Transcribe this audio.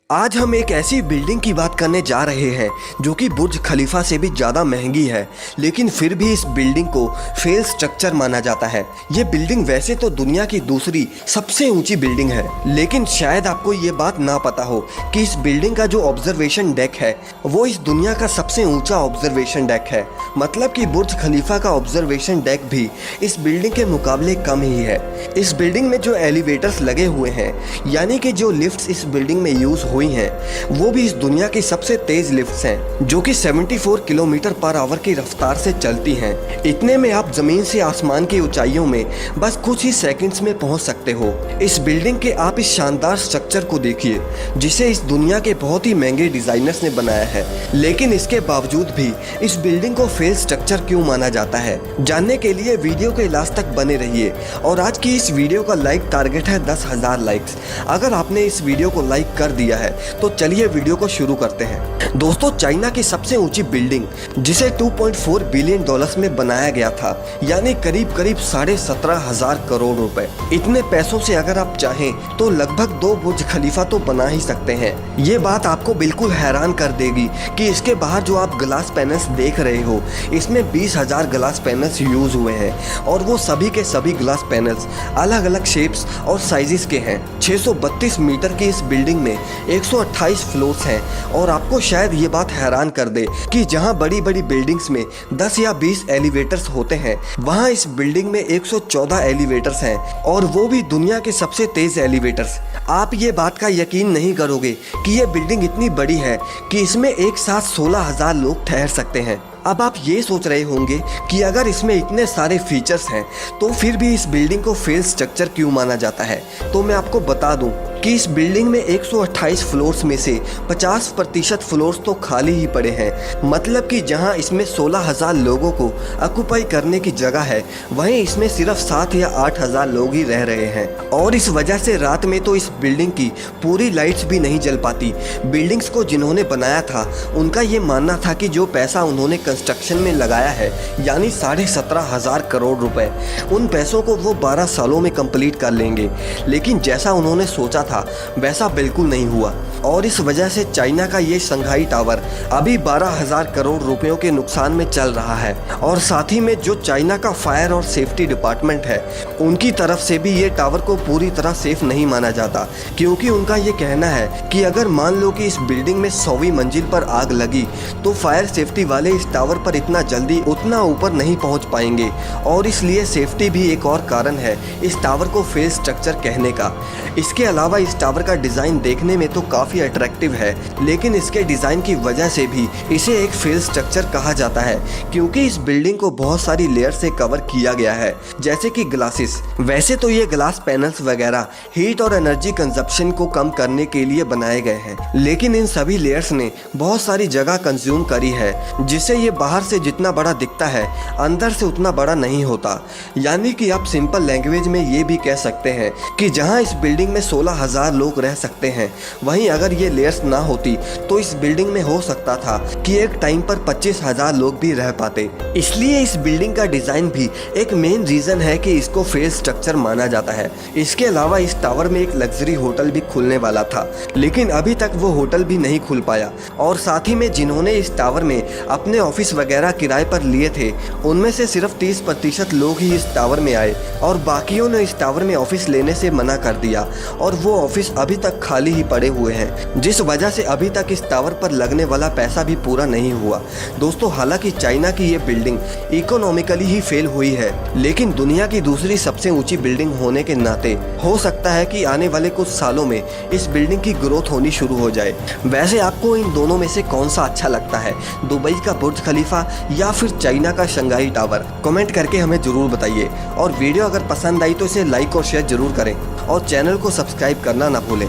आज हम एक ऐसी बिल्डिंग की बात करने जा रहे हैं जो कि बुर्ज खलीफा से भी ज़्यादा महंगी है, लेकिन फिर भी इस बिल्डिंग को फेल स्ट्रक्चर माना जाता है। ये बिल्डिंग वैसे तो दुनिया की दूसरी सबसे ऊंची बिल्डिंग है, लेकिन शायद आपको ये बात ना पता हो कि इस बिल्डिंग का जो ऑब्जर्वेशन डेक है वो इस दुनिया का सबसे ऊंचा ऑब्जर्वेशन डेक है। मतलब कि बुर्ज खलीफा का ऑब्जर्वेशन डेक भी इस बिल्डिंग के मुकाबले कम ही है। इस बिल्डिंग में जो एलिवेटर्स लगे हुए हैं, यानी कि जो लिफ्ट्स इस बिल्डिंग में यूज हुई हैं, वो भी इस दुनिया की सबसे तेज लिफ्ट्स हैं, जो कि 74 किलोमीटर पर आवर की रफ्तार से चलती हैं। इतने में आप जमीन से आसमान की ऊंचाइयों में बस कुछ ही सेकंड्स में पहुंच सकते हो। इस बिल्डिंग के आप इस शानदार स्ट्रक्चर को देखिए, जिसे इस दुनिया के बहुत ही महंगे डिजाइनर्स ने बनाया है, लेकिन इसके बावजूद भी इस बिल्डिंग को फेल स्ट्रक्चर क्यों माना जाता है, जानने के लिए वीडियो के लास्ट तक बने रहिए। और आज की इस वीडियो का लाइक टारगेट है 10,000 लाइक्स। अगर आपने इस वीडियो को लाइक कर दिया है तो चलिए वीडियो को शुरू करते हैं। दोस्तों, चाइना की सबसे ऊंची बिल्डिंग, जिसे 2.4 बिलियन डॉलर्स में बनाया गया था, यानी करीब 17,500 करोड़ रुपए। इतने पैसों से अगर आप चाहें तो लगभग 2 बुर्ज खलीफा तो बना ही सकते हैं। ये बात आपको बिल्कुल हैरान कर देगी कि इसके बाहर जो आप ग्लास पैनल्स देख रहे हो, इसमें 20,000 ग्लास पैनल्स यूज हुए हैं, और वो सभी के सभी ग्लास पैनल्स अलग अलग शेप्स और साइजेस के हैं। 632 मीटर की इस बिल्डिंग में 128 फ्लोर्स हैं, और आपको शायद ये बात हैरान कर दे कि जहां बड़ी बड़ी बिल्डिंग्स में 10 या 20 एलिवेटर्स होते हैं, वहां इस बिल्डिंग में 114 एलिवेटर्स हैं, और वो भी दुनिया के सबसे तेज एलिवेटर्स। आप ये बात का यकीन नहीं करोगे कि ये बिल्डिंग इतनी बड़ी है कि इसमें एक साथ 16,000 लोग ठहर सकते हैं। अब आप ये सोच रहे होंगे कि अगर इसमें इतने सारे फीचर्स हैं तो फिर भी इस बिल्डिंग को फेल स्ट्रक्चर क्यों माना जाता है। तो मैं आपको बता दूं कि इस बिल्डिंग में 128 फ्लोर्स में से 50% फ्लोर्स तो खाली ही पड़े हैं। मतलब कि जहां इसमें 16,000 लोगों को ऑक्युपाई करने की जगह है, वहीं इसमें सिर्फ 7 या 8,000 लोग ही रह रहे हैं। और इस वजह से रात में तो इस बिल्डिंग की पूरी लाइट्स भी नहीं जल पाती। बिल्डिंग्स को जिन्होंने बनाया था, उनका ये मानना था कि जो पैसा उन्होंने कंस्ट्रक्शन में लगाया है, यानी 17,500 करोड़ रुपए, उन पैसों को वो 12 सालों में कंप्लीट कर लेंगे। लेकिन जैसा उन्होंने सोचा था वैसा बिल्कुल नहीं हुआ, और इस वजह से चाइना का ये शंघाई टावर अभी 12,000 करोड़ रुपयों के नुकसान में चल रहा है। और साथ ही में जो चाइना का फायर और सेफ्टी डिपार्टमेंट है, उनकी तरफ से भी ये टावर को पूरी तरह सेफ नहीं माना जाता, क्योंकि उनका ये कहना है कि अगर मान लो कि इस बिल्डिंग में 100वीं मंजिल पर आग लगी तो फायर सेफ्टी वाले इस टावर पर इतना जल्दी उतना ऊपर नहीं पहुंच पाएंगे, और इसलिए सेफ्टी भी एक और कारण है इस टावर को फेल स्ट्रक्चर कहने का। इसके अलावा इस टावर का डिज़ाइन देखने में तो काफ़ी अट्रैक्टिव है, लेकिन इसके डिज़ाइन की वजह से भी इसे एक फेल स्ट्रक्चर कहा जाता है, क्योंकि इस बिल्डिंग को बहुत सारी लेयर से कवर किया गया है, जैसे कि ग्लासेस। वैसे तो ये ग्लास पैनल्स वगैरह हीट और एनर्जी कंजप्शन को कम करने के लिए बनाए गए हैं, लेकिन इन सभी लेयर्स ने बहुत सारी जगह कंज्यूम करी है, जिससे ये बाहर से जितना बड़ा दिखता है, अंदर से उतना बड़ा नहीं होता। यानी कि आप सिंपल लैंग्वेज में ये भी कह सकते हैं कि जहां इस बिल्डिंग में 16,000 लोग रह सकते हैं, वहीं अगर ये लेयर्स ना होती तो इस बिल्डिंग में हो सकता था कि एक टाइम पर 25,000 लोग भी रह पाते। इसलिए इस बिल्डिंग का डिजाइन भी एक मेन रीजन है कि इसको फेल स्ट्रक्चर माना जाता है। इसके अलावा इस टावर में एक लग्जरी होटल भी खुलने वाला था, लेकिन अभी तक वो होटल भी नहीं खुल पाया। और साथ ही में जिन्होंने इस टावर में अपने ऑफिस वगैरह किराए पर लिए थे, उनमें से सिर्फ 30% लोग ही इस टावर में आए, और बाकियों ने इस टावर में ऑफिस लेने से मना कर दिया, और वो ऑफिस अभी तक खाली ही पड़े हुए हैं, जिस वजह से अभी तक इस टावर पर लगने वाला पैसा भी पूरा नहीं हुआ। दोस्तों, हालांकि चाइना की ये बिल्डिंग इकोनॉमिकली ही फेल हुई है, लेकिन दुनिया की दूसरी सबसे ऊंची बिल्डिंग होने के नाते हो सकता है कि आने वाले कुछ सालों में इस बिल्डिंग की ग्रोथ होनी शुरू हो जाए। वैसे आपको इन दोनों में से कौन सा अच्छा लगता है, दुबई का बुर्ज खलीफा या फिर चाइना का शंघाई टावर? कमेंट करके हमें जरूर बताइए, और वीडियो अगर पसंद आई तो इसे लाइक और शेयर जरूर करें, और चैनल को सब्सक्राइब करना ना भूलें।